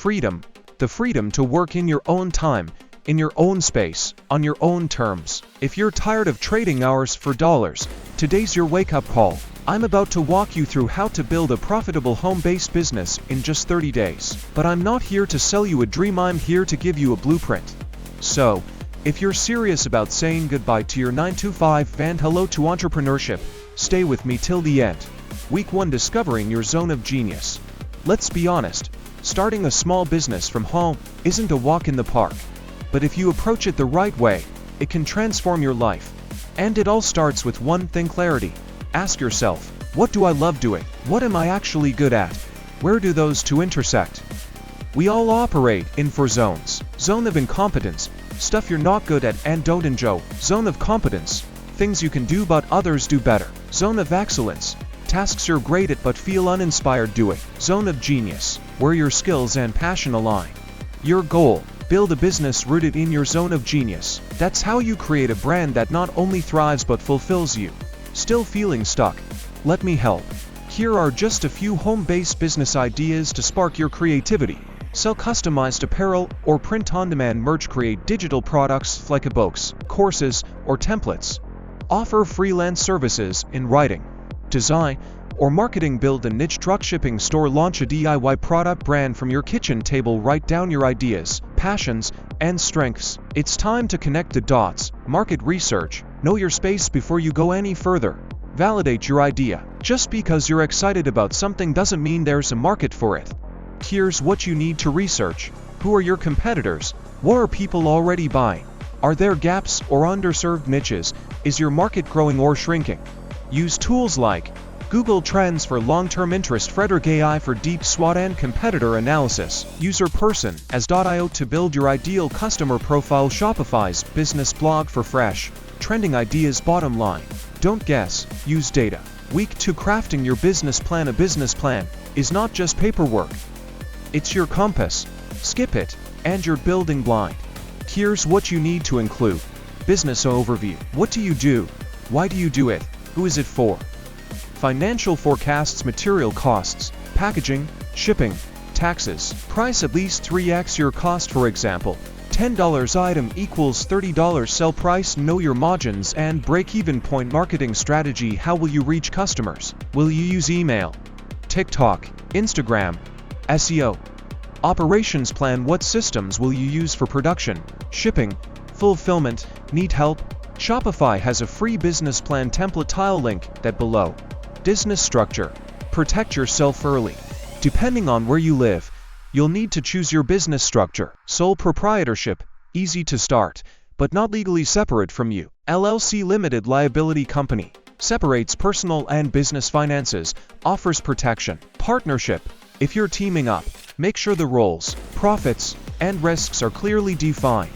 Freedom, the freedom to work in your own time, in your own space, on your own terms. If you're tired of trading hours for dollars, today's your wake-up call. I'm about to walk you through how to build a profitable home-based business in just 30 days. But I'm not here to sell you a dream, I'm here to give you a blueprint. So, if you're serious about saying goodbye to your 9-to-5 and hello to entrepreneurship, stay with me till the end. Week 1: Discovering your zone of genius. Let's be honest, starting a small business from home isn't a walk in the park. But if you approach it the right way, it can transform your life. And it all starts with one thing: clarity. Ask yourself, what do I love doing? What am I actually good at? Where do those two intersect? We all operate in 4 zones. Zone of incompetence, stuff you're not good at and don't enjoy. Zone of competence, things you can do but others do better. Zone of excellence, tasks you're great at but feel uninspired doing. Zone of genius, where your skills and passion align. Your goal: build a business rooted in your zone of genius. That's how you create a brand that not only thrives but fulfills you. Still feeling stuck? Let me help. Here are just a few home-based business ideas to spark your creativity. Sell customized apparel or print-on-demand merch. Create digital products like ebooks, courses, or templates. Offer freelance services in writing, design, or marketing. Build a niche dropshipping store. Launch a DIY product brand from your kitchen table. Write down your ideas, passions, and strengths. It's time to connect the dots. Market research. Know your space before you go any further. Validate your idea. Just because you're excited about something doesn't mean there's a market for it. Here's what you need to research. Who are your competitors? What are people already buying? Are there gaps or underserved niches? Is your market growing or shrinking? Use tools like Google Trends for long-term interest, Frederick AI for deep SWOT and competitor analysis, UserPerson as.io to build your ideal customer profile, Shopify's business blog for fresh, trending ideas. Bottom line: don't guess, use data. Week 2: Crafting your business plan. A business plan is not just paperwork. It's your compass. Skip it, and you're building blind. Here's what you need to include. Business overview. What do you do? Why do you do it? Who is it for? Financial forecasts. Material costs, packaging, shipping, taxes. Price at least 3x your cost. For example, $10 item equals $30 sell price. Know your margins and break-even point. Marketing strategy. How will you reach customers? Will you use email, TikTok, Instagram, SEO? Operations plan. What systems will you use for production, shipping, fulfillment? Need help? Shopify has a free business plan template. I'll link that below. Business structure. Protect yourself early. Depending on where you live, you'll need to choose your business structure. Sole proprietorship, easy to start, but not legally separate from you. LLC, limited liability company, separates personal and business finances, offers protection. Partnership. If you're teaming up, make sure the roles, profits, and risks are clearly defined.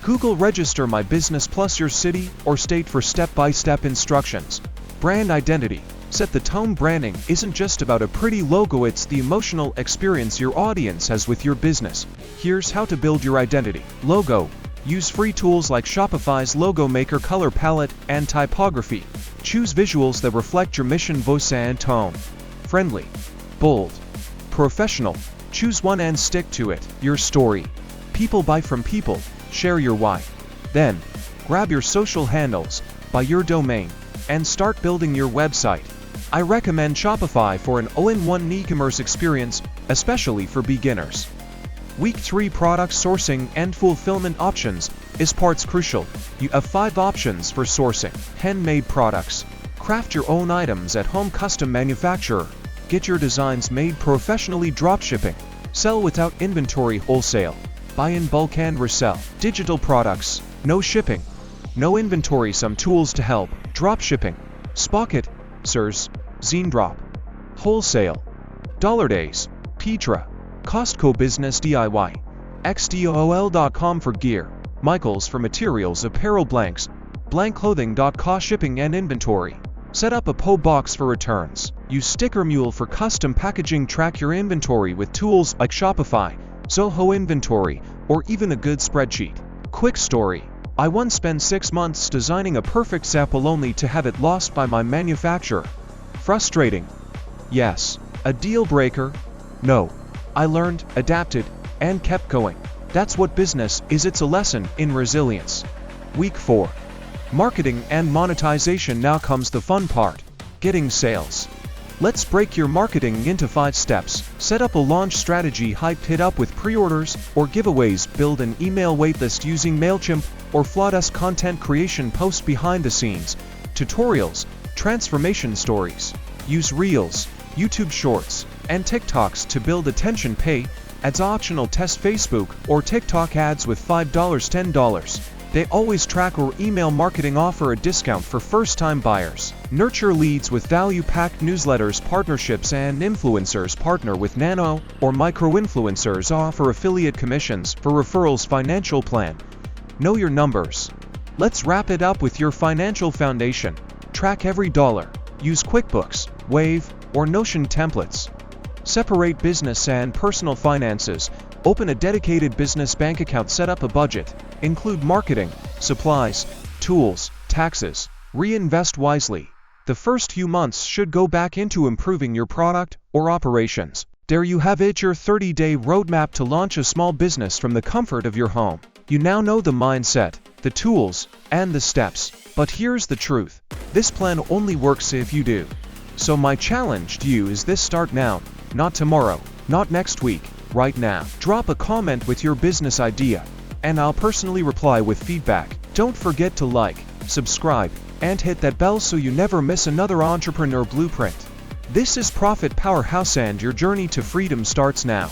Google Register My Business plus your city or state for step-by-step instructions. Brand identity. Set the tone. Branding isn't just about a pretty logo, it's the emotional experience your audience has with your business. Here's how to build your identity. Logo. Use free tools like Shopify's Logo Maker, color palette, and typography. Choose visuals that reflect your mission, voice, and tone. Friendly, bold, professional. Choose one and stick to it. Your story. People buy from people. Share your why. Then, grab your social handles, buy your domain, and start building your website. I recommend Shopify for an all-in-one e-commerce experience, especially for beginners. Week 3: Product sourcing and fulfillment. Options is parts crucial. You have 5 options for sourcing. Handmade products. Craft your own items at home. Custom manufacturer. Get your designs made professionally. Dropshipping. Sell without inventory. Wholesale. Buy in bulk and resell. Digital products. No shipping, no inventory. Some tools to help. Dropshipping. Spocket, SIRS, ZineDrop. Wholesale. Dollar Days, Petra, Costco. Business DIY. xdol.com for gear. Michaels for materials. Apparel. Blank clothing.co. Shipping and inventory. Set up a PO box for returns. Use Sticker Mule for custom packaging. Track your inventory with tools like Shopify, Zoho Inventory, or even a good spreadsheet. Quick story. I once spent 6 months designing a perfect sample only to have it lost by my manufacturer. Frustrating? Yes. A deal breaker? No. I learned, adapted, and kept going. That's what business is. It's a lesson in resilience. Week 4. Marketing and monetization. Now comes the fun part. Getting sales. Let's break your marketing into 5 steps. Set up a launch strategy. Hype it up with pre-orders or giveaways. Build an email waitlist using MailChimp or Flawless content creation. Post behind the scenes, tutorials, transformation stories. Use Reels, YouTube Shorts, and TikToks to build attention. Pay ads optional. Test Facebook or TikTok ads with $5, $10. They always track or email marketing. Offer a discount for first-time buyers. Nurture leads with value-packed newsletters, partnerships, and influencers. Partner with nano or micro-influencers. Offer affiliate commissions for referrals. Financial plan. Know your numbers. Let's wrap it up with your financial foundation. Track every dollar. Use QuickBooks, Wave, or Notion templates. Separate business and personal finances. Open a dedicated business bank account. Set up a budget. Include marketing, supplies, tools, taxes. Reinvest wisely. The first few months should go back into improving your product or operations. There you have it, your 30-day roadmap to launch a small business from the comfort of your home. You now know the mindset, the tools, and the steps. But here's the truth. This plan only works if you do. So my challenge to you is this: start now, not tomorrow, not next week, right now. Drop a comment with your business idea, and I'll personally reply with feedback. Don't forget to like, subscribe, and hit that bell so you never miss another entrepreneur blueprint. This is Profit Powerhouse, and your journey to freedom starts now.